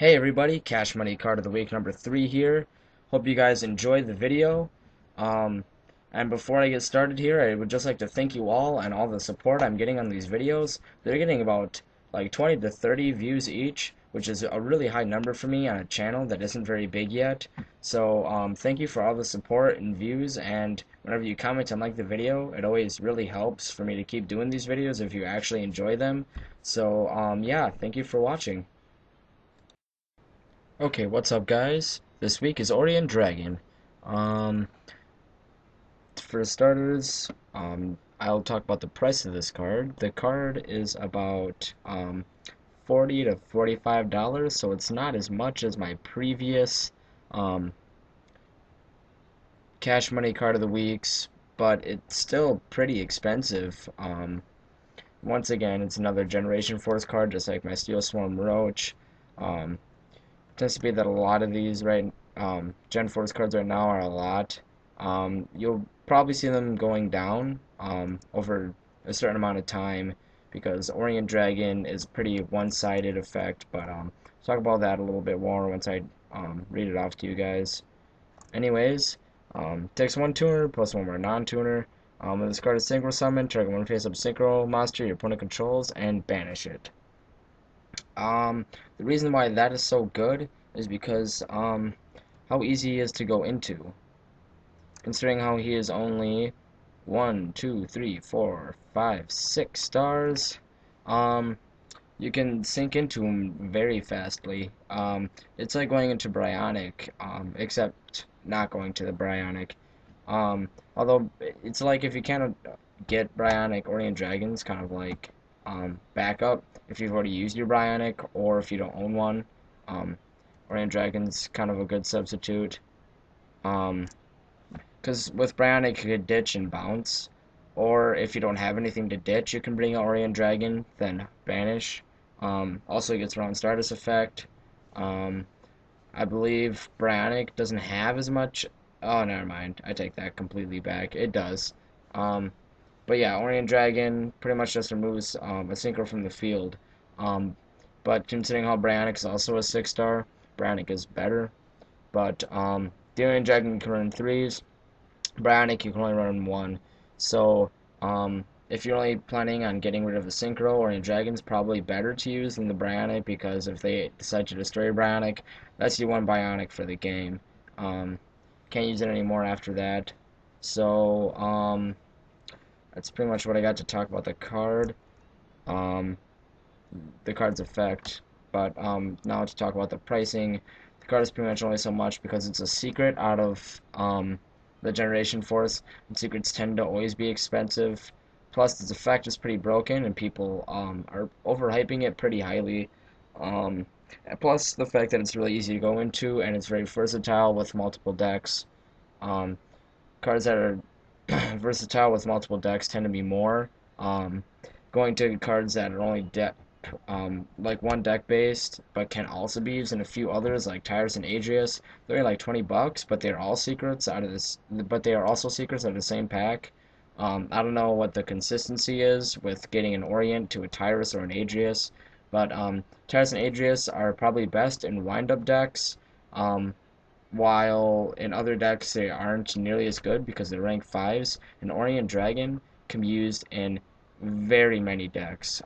Hey everybody, Cash Money Card of the Week number 3 here. Hope you guys enjoyed the video. Um, and before I get started here, I would just like to thank you all and all the support I'm getting on these videos. They're getting about like 20 to 30 views each, which is a really high number for me on a channel that isn't very big yet. So thank you for all the support and views, and whenever you comment and like the video, it always really helps for me to keep doing these videos if you actually enjoy them. So yeah, thank you for watching. Okay, what's up guys? This week is Orient Dragon. Um, for starters, I'll talk about the price of this card. The card is about $40 to $45, so it's not as much as my previous um, Cash Money Card of the Weeks, but it's still pretty expensive. Once again, it's another Generation Force card, just like my Steel Swarm Roach. Um, Tends to be that a lot of these Gen Force cards right now are a lot. You'll probably see them going down over a certain amount of time because Orient Dragon is pretty one-sided effect, but talk about that a little bit more once I read it off to you guys. Anyways, takes one tuner plus one more non-tuner. When this card is synchro summoned, trigger one face-up synchro monster your opponent controls and banish it. The reason why that is so good is because how easy he is to go into. Considering how he is only 1, 2, 3, 4, 5, 6 stars, um, you can sink into him very fastly. It's like going into Bryonic, except not going to the Bryonic. Although it's like if you can't get Bryonic Orient Dragons, kind of like backup if you've already used your Bryonic or if you don't own one. Um, Orient Dragon's kind of a good substitute. Because with Bryonic you could ditch and bounce, or if you don't have anything to ditch, you can bring out Orient Dragon, then banish. Also gets around Stardust effect. Um, I believe Bryonic doesn't have as much. Oh, never mind. I take that completely back. It does. Um, but yeah, Orient Dragon pretty much just removes a synchro from the field. Um, but considering how Bryonic is also a 6 star, Bryonic is better. But the Orient Dragon can run threes. Bryonic you can only run one. So if you're only planning on getting rid of the Synchro, Orient Dragon's probably better to use than the Bryonic because if they decide to destroy Bryonic, that's your one Bionic for the game. Um, can't use it anymore after that. So that's pretty much what I got to talk about the card. Um, the card's effect. But now to talk about the pricing. The card is pretty much only so much because it's a secret out of the Generation Force, and secrets tend to always be expensive. Plus, its effect is pretty broken, and people are overhyping it pretty highly. Um, Plus, the fact that it's really easy to go into, and it's very versatile with multiple decks. Um, Cards that are versatile with multiple decks tend to be more. Um, Going to cards that are only like one deck based, but can also be used in a few others like Tyrus and Adrius. They're only like $20, but they're all secrets out of this. But they are also secrets out of the same pack. I don't know what the consistency is with getting an Orient to a Tyrus or an Adrius, but Tyrus and Adrius are probably best in wind-up decks. Um, while in other decks they aren't nearly as good because they're rank 5s. An Orient Dragon can be used in very many decks.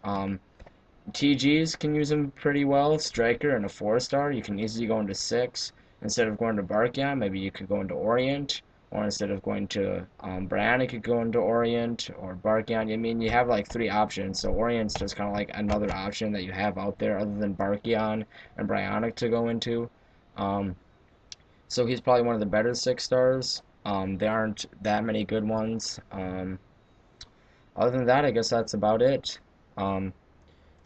TGs can use them pretty well. Striker and a 4 star, you can easily go into 6. Instead of going to Barkion, maybe you could go into Orient, or instead of going to Bryonic, you could go into Orient or Barkion. I mean, you have like 3 options, so Orient's just kind of like another option that you have out there other than Barkion and Bryonic to go into. Um, so he's probably one of the better 6 stars. There aren't that many good ones. Other than that, I guess that's about it. Um,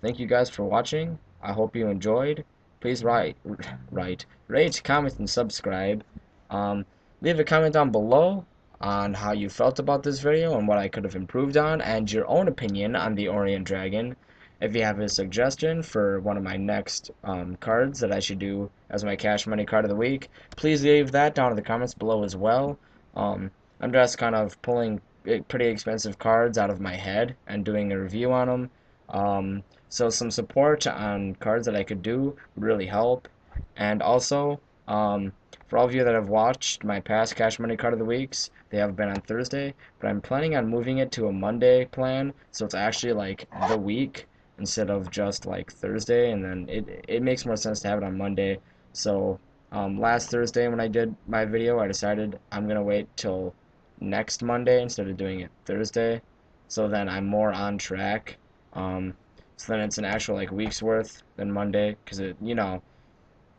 Thank you guys for watching. I hope you enjoyed. Please rate, comment, and subscribe. Um, Leave a comment down below on how you felt about this video and what I could have improved on, and your own opinion on the Orient Dragon. If you have a suggestion for one of my next cards that I should do as my Cash Money Card of the Week, please leave that down in the comments below as well. I'm just kind of pulling pretty expensive cards out of my head and doing a review on them. So some support on cards that I could do would really help. And also, for all of you that have watched my past Cash Money Card of the Weeks, they have been on Thursday, but I'm planning on moving it to a Monday plan, so it's actually like the week instead of just like Thursday, and then it makes more sense to have it on Monday. So last Thursday when I did my video, I decided I'm gonna wait till next Monday instead of doing it Thursday, so then I'm more on track. Um, so then it's an actual like week's worth than Monday, because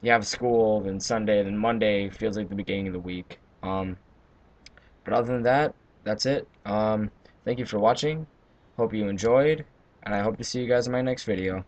you have school, then Sunday, then Monday feels like the beginning of the week. But other than that, that's it. Thank you for watching. Hope you enjoyed, and I hope to see you guys in my next video.